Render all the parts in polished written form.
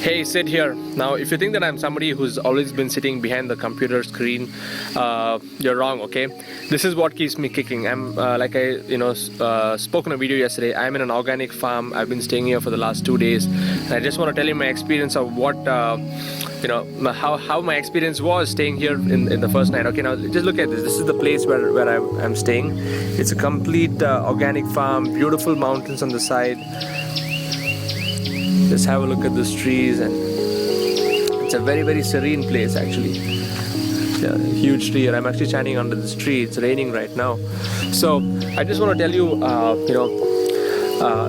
Hey, Sid here. Now, if you think that I'm somebody who's always been sitting behind the computer screen, you're wrong. Okay, this is what keeps me kicking. I'm like I, spoke in a video yesterday. I'm in an organic farm. I've been staying here for the last 2 days, and I just want to tell you my experience of what how my experience was staying here in the first night. Okay, now just look at this. This is the place where I'm staying. It's a complete organic farm. Beautiful mountains on the side. Just have a look at these trees, and it's a very, very serene place actually. Yeah, huge tree, and I'm actually standing under this tree. It's raining right now, so I just want to tell you,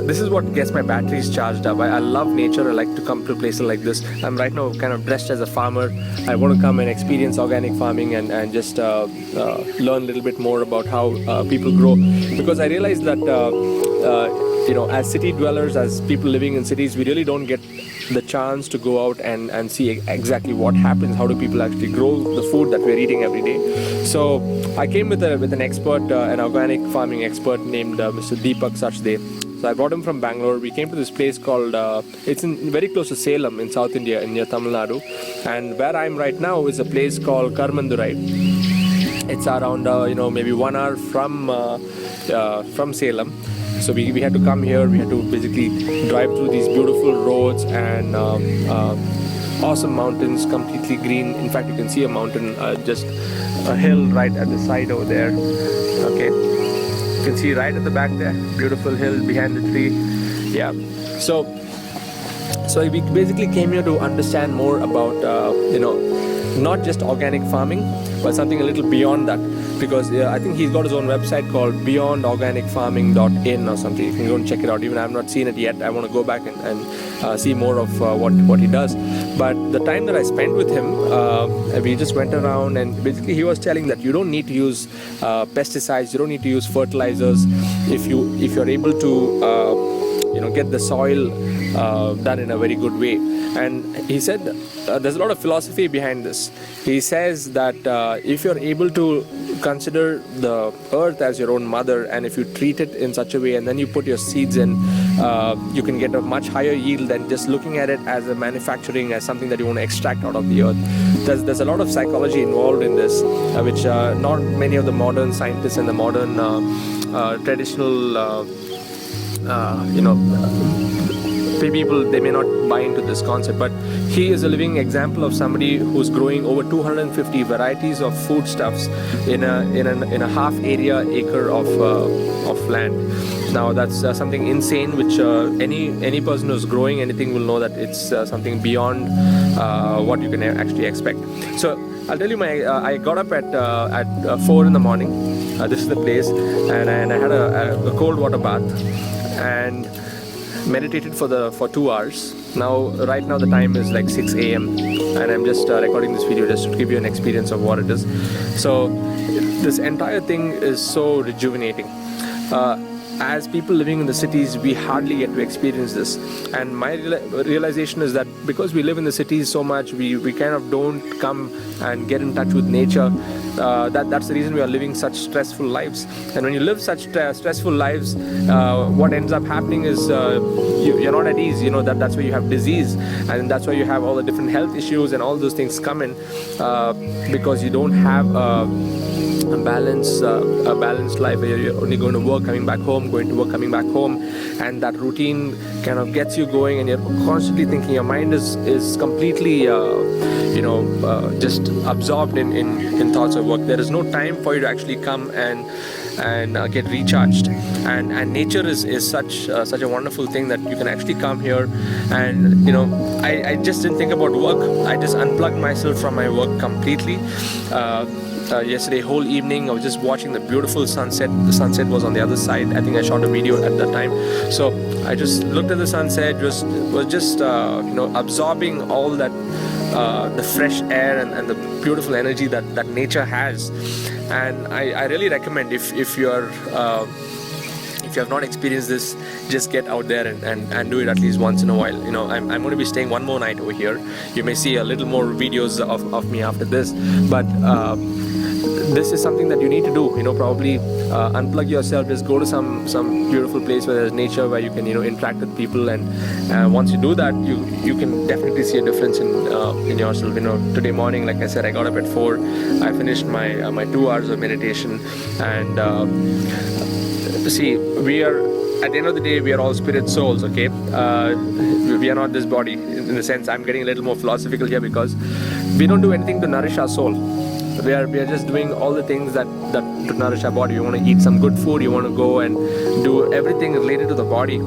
this is what gets my batteries charged up. I love nature. I like to come to places like this. I'm right now kind of dressed as a farmer. I want to come and experience organic farming and just learn a little bit more about how people grow, because I realize that as city dwellers, as people living in cities, we really don't get the chance to go out and see exactly what happens. How do people actually grow the food that we're eating every day? So I came with an expert, an organic farming expert named Mr. Deepak Sachdev. So I brought him from Bangalore. We came to this place called, it's very close to Salem in South India, near Tamil Nadu. And where I'm right now is a place called Karmandurai. It's around, maybe 1 hour from Salem. So we had to come here. We had to basically drive through these beautiful roads and awesome mountains, completely green. In fact, you can see a mountain, just a hill right at the side over there. Okay, you can see right at the back there, beautiful hill behind the tree. Yeah. So we basically came here to understand more about not just organic farming, but something a little beyond that. Because I think he's got his own website called beyondorganicfarming.in or something. You can go and check it out. Even I have not seen it yet. I want to go back and see more of what he does. But the time that I spent with him, we just went around, and basically he was telling that you don't need to use pesticides. You don't need to use fertilizers if you're able to get the soil done in a very good way. And he said there's a lot of philosophy behind this. He says that if you're able to consider the earth as your own mother, and if you treat it in such a way, and then you put your seeds in, you can get a much higher yield than just looking at it as a manufacturing, as something that you want to extract out of the earth. There's a lot of psychology involved in this, which not many of the modern scientists and the modern traditional people, they may not buy into this concept, but he is a living example of somebody who's growing over 250 varieties of foodstuffs in a half acre of land. Now that's something insane, which any person who's growing anything will know that it's something beyond what you can actually expect. So I'll tell you, I got up at 4 in the morning. This is the place, and I had a cold water bath and meditated for 2 hours. Now right now the time is like 6 a.m. and I'm just recording this video just to give you an experience of what it is. So this entire thing is so rejuvenating. As people living in the cities, we hardly get to experience this, and my realization is that because we live in the cities so much, we kind of don't come and get in touch with nature. That's the reason we are living such stressful lives. And when you live such stressful lives, what ends up happening is you're not at ease. That's why you have disease, and that's why you have all the different health issues and all those things come in, because you don't have a balanced life where you're only going to work, coming back home, going to work, coming back home, and that routine kind of gets you going, and you're constantly thinking. Your mind is completely just absorbed in thoughts of work. There is no time for you to actually come and get recharged, and nature is such a wonderful thing that you can actually come here. And I just didn't think about work. I just unplugged myself from my work completely. Yesterday whole evening I was just watching the beautiful sunset. The sunset was on the other side. I think I shot a video at that time. So I just looked at the sunset, was just absorbing all that the fresh air and the beautiful energy that nature has. And I really recommend, if you have not experienced this, just get out there and do it at least once in a while. I'm going to be staying one more night over here. You may see a little more videos of me after this, but this is something that you need to do. Probably unplug yourself. Just go to some beautiful place where there's nature, where you can interact with people, and once you do that, you can definitely see a difference in yourself. Today morning, like I said, I got up at 4. I finished my 2 hours of meditation, and see, we are, at the end of the day, we are all spirit souls, okay? We are not this body. In the sense, I'm getting a little more philosophical here, because we don't do anything to nourish our soul. We are just doing all the things that to nourish our body. You want to eat some good food, you want to go and do everything related to the body,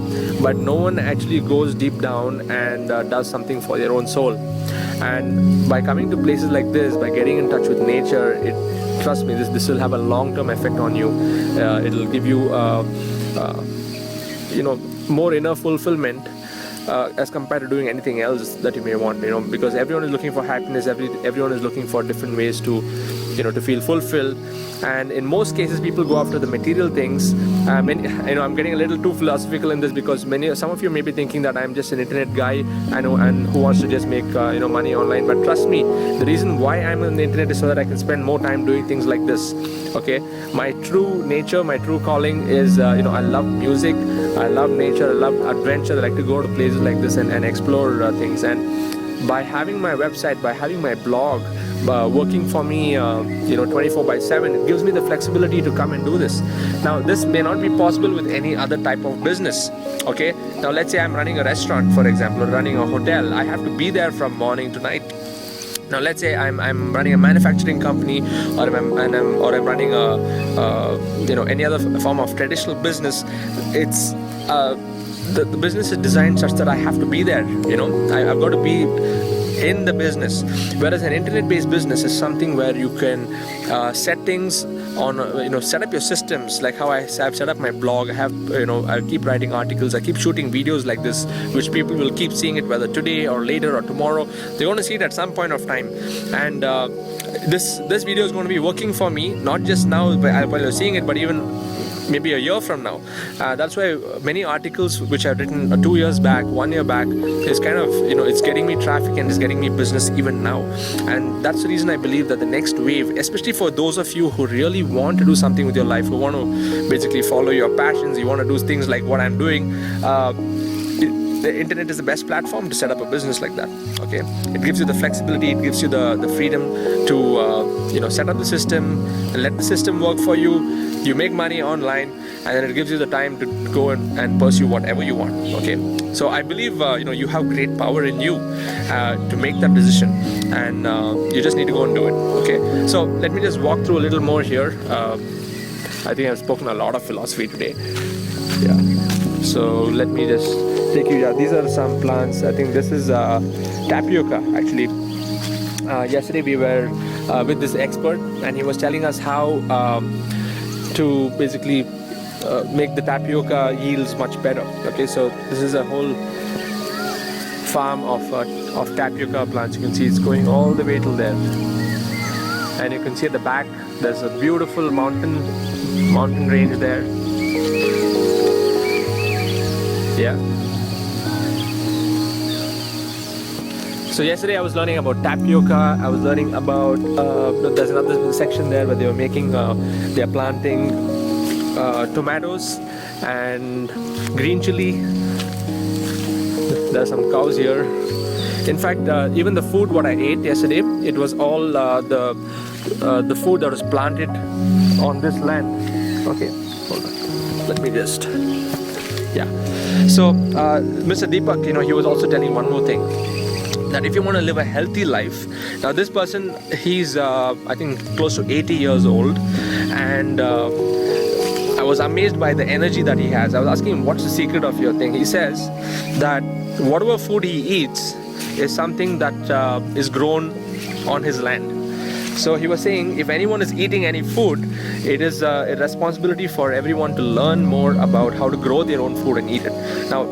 but no one actually goes deep down and does something for their own soul. And by coming to places like this, by getting in touch with nature, trust me, this will have a long-term effect on you. It'll give you more inner fulfillment as compared to doing anything else that you may want, because everyone is looking for happiness, everyone is looking for different ways to feel fulfilled, and in most cases people go after the material things. I'm getting a little too philosophical in this, because some of you may be thinking that I'm just an internet guy and who wants to just make money online, but trust me, the reason why I'm on the internet is so that I can spend more time doing things like this. Okay, my true nature, my true calling is I love music, I love nature, I love adventure. I like to go to places like this and explore things. And by having my website, by having my blog working for me 24/7, it gives me the flexibility to come and do this. Now, this may not be possible with any other type of business. Okay, now let's say I'm running a restaurant, for example, or running a hotel. I have to be there from morning to night. Now let's say I'm running a manufacturing company, or I'm running any other form of traditional business. It's the business is designed such that I have to be there. I've got to be in the business. Whereas an internet-based business is something where you can set things on, set up your systems, like how I've set up my blog. I keep writing articles, I keep shooting videos like this, which people will keep seeing it, whether today or later or tomorrow. They're going to see it at some point of time. And this video is going to be working for me, not just now while you're seeing it, but even maybe a year from now. That's why many articles which I've written 2 years back, 1 year back, is kind of, it's getting me traffic and it's getting me business even now. And that's the reason I believe that the next wave, especially for those of you who really want to do something with your life, who want to basically follow your passions, you want to do things like what I'm doing, the internet is the best platform to set up a business like that. Okay, it gives you the flexibility, it gives you the freedom to set up the system and let the system work for you. You make money online, and then it gives you the time to go and pursue whatever you want. Okay, so I believe you have great power in you to make that decision, and you just need to go and do it. Okay, so let me just walk through a little more here. I think I've spoken a lot of philosophy today. Yeah, so let me just take you. These are some plants. I think this is tapioca actually. Yesterday we were with this expert, and he was telling us how to basically make the tapioca yields much better. Okay, so this is a whole farm of tapioca plants. You can see it's going all the way till there, and you can see at the back there's a beautiful mountain range there. Yeah. So yesterday I was learning about tapioca. I was learning about there's another section there where they are planting tomatoes and green chili. There are some cows here. In fact, even the food what I ate yesterday, it was all the food that was planted on this land. Okay, hold on. Let me just. Yeah. So Mr. Deepak, he was also telling one more thing. That if you want to live a healthy life, now this person, he's I think close to 80 years old, and I was amazed by the energy that he has. I was asking him, what's the secret of your thing? He says that whatever food he eats is something that is grown on his land. So he was saying, if anyone is eating any food, it is a responsibility for everyone to learn more about how to grow their own food and eat it. Now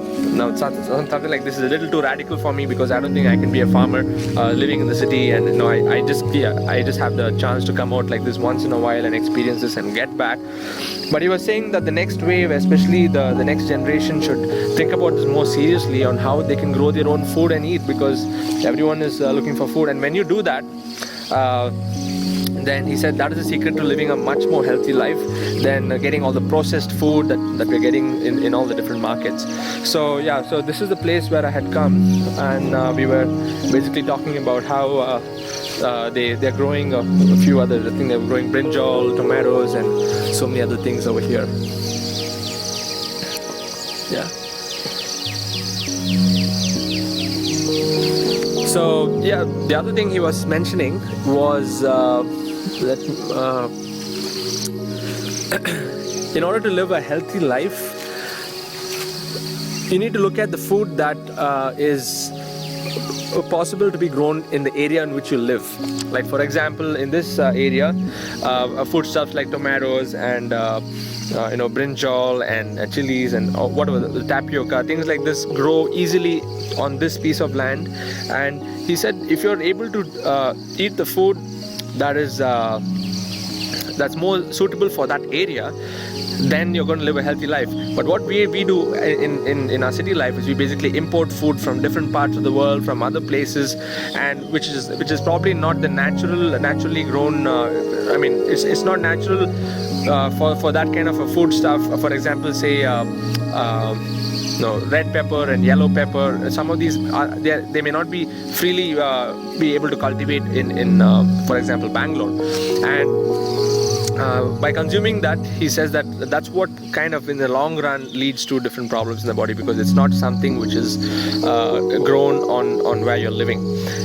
something like this is a little too radical for me, because I don't think I can be a farmer living in the city, and I just have the chance to come out like this once in a while and experience this and get back. But he was saying that the next wave, especially the next generation, should think about this more seriously on how they can grow their own food and eat, because everyone is looking for food. And when you do that, then he said that is the secret to living a much more healthy life than getting all the processed food that we're getting in all the different markets. So yeah, so this is the place where I had come, and we were basically talking about how they're growing a few other, I think they're growing brinjal, tomatoes, and so many other things over here. Yeah. So yeah, the other thing he was mentioning was that in order to live a healthy life, you need to look at the food that is possible to be grown in the area in which you live. Like for example, in this area, foodstuffs like tomatoes and brinjal and chilies and whatever, the tapioca, things like this grow easily on this piece of land. And he said if you're able to eat the food that is that's more suitable for that area, then you're going to live a healthy life. But what we do in our city life is we basically import food from different parts of the world, from other places, and which is probably not the naturally grown. I mean, it's not natural for that kind of a food stuff. For example, say red pepper and yellow pepper. Some of these they may not be freely be able to cultivate in for example, Bangalore. And by consuming that, he says that's what kind of in the long run leads to different problems in the body, because it's not something which is grown on where you're living.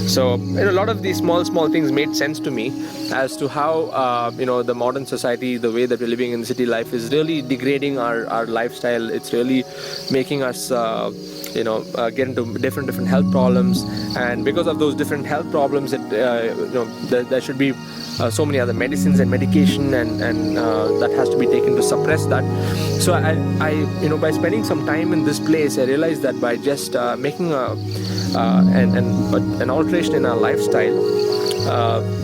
So a lot of these small things made sense to me as to how the modern society, the way that we're living in city life, is really degrading our lifestyle. It's really making us get into different health problems, and because of those different health problems, there should be so many other medicines and medication and that has to be taken to suppress that. So I by spending some time in this place, I realized that by just making an alteration in our lifestyle,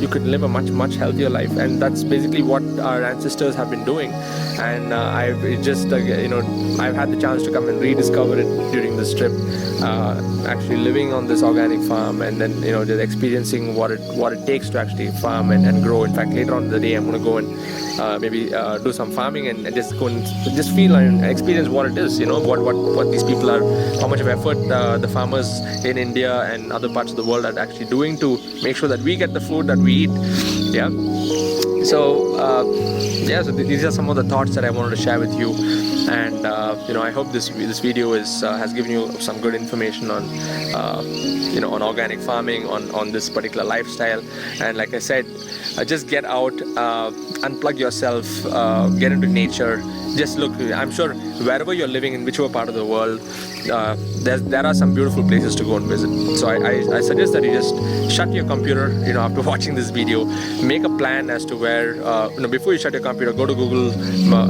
you could live a much healthier life. And that's basically what our ancestors have been doing. And I've had the chance to come and rediscover it during this trip, actually living on this organic farm, and then just experiencing what it takes to actually farm and grow. In fact, later on in the day, I'm going to go and maybe do some farming and just go and just feel and experience what it is, what these people are, how much of effort the farmers in India and other parts of the world are actually doing to make sure that we get the food that we eat. Yeah. So so these are some of the thoughts that I wanted to share with you, and I hope this video has given you some good information on on organic farming, on this particular lifestyle. And like I said, just get out, unplug yourself, get into nature. Just look. I'm sure wherever you're living, in whichever part of the world, there are some beautiful places to go and visit. So I suggest that you just shut your computer, after watching this video, make a plan as to where, before you shut your computer, go to Google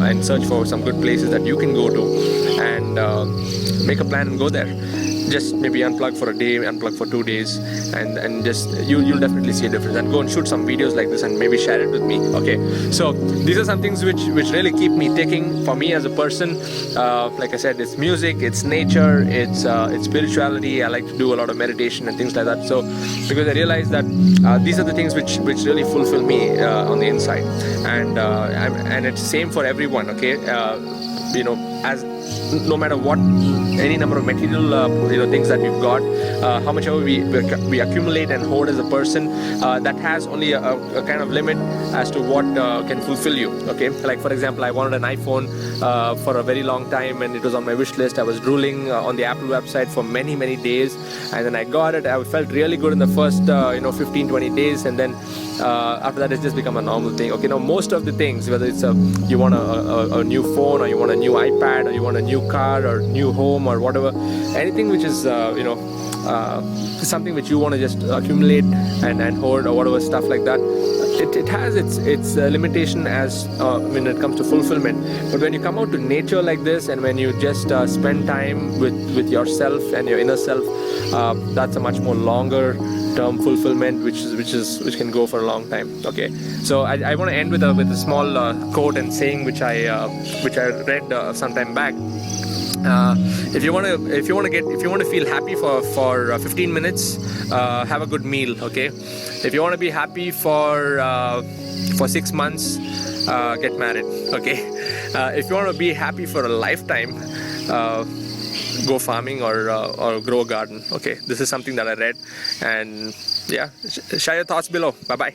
and search for some good places that you can go to, and make a plan and go there. Just maybe unplug for a day, unplug for 2 days, and just you'll definitely see a difference. And go and shoot some videos like this and maybe share it with me. Okay, so these are some things which really keep me ticking for me as a person. Like I said, it's music, it's nature, it's spirituality. I like to do a lot of meditation and things like that. So because I realize that these are the things which really fulfill me on the inside, and it's same for everyone. Okay, as no matter what, any number of material things that we've got, how much ever we accumulate and hoard as a person, that has only a kind of limit as to what can fulfill you. Okay, like for example, I wanted an iPhone for a very long time, and it was on my wish list. I was drooling on the Apple website for many days, and then I got it. I felt really good in the first 15-20 days, and then after that it's just become a normal thing. Okay, now most of the things, whether it's you want a new phone, or you want a new iPad, or you want a new car or new home or whatever, anything which is something which you want to just accumulate and hoard or whatever stuff like that, it has its limitation as when it comes to fulfillment. But when you come out to nature like this, and when you just spend time with yourself and your inner self, that's a much more longer term fulfillment, which can go for a long time. Okay, so I want to end with a small quote and saying which I read some time back. If you want to feel happy for 15 minutes, have a good meal. Okay, if you want to be happy for For 6 months, get married. Okay. If you want to be happy for a lifetime, go farming or grow a garden. Okay, this is something that I read, and yeah, share your thoughts below. Bye bye.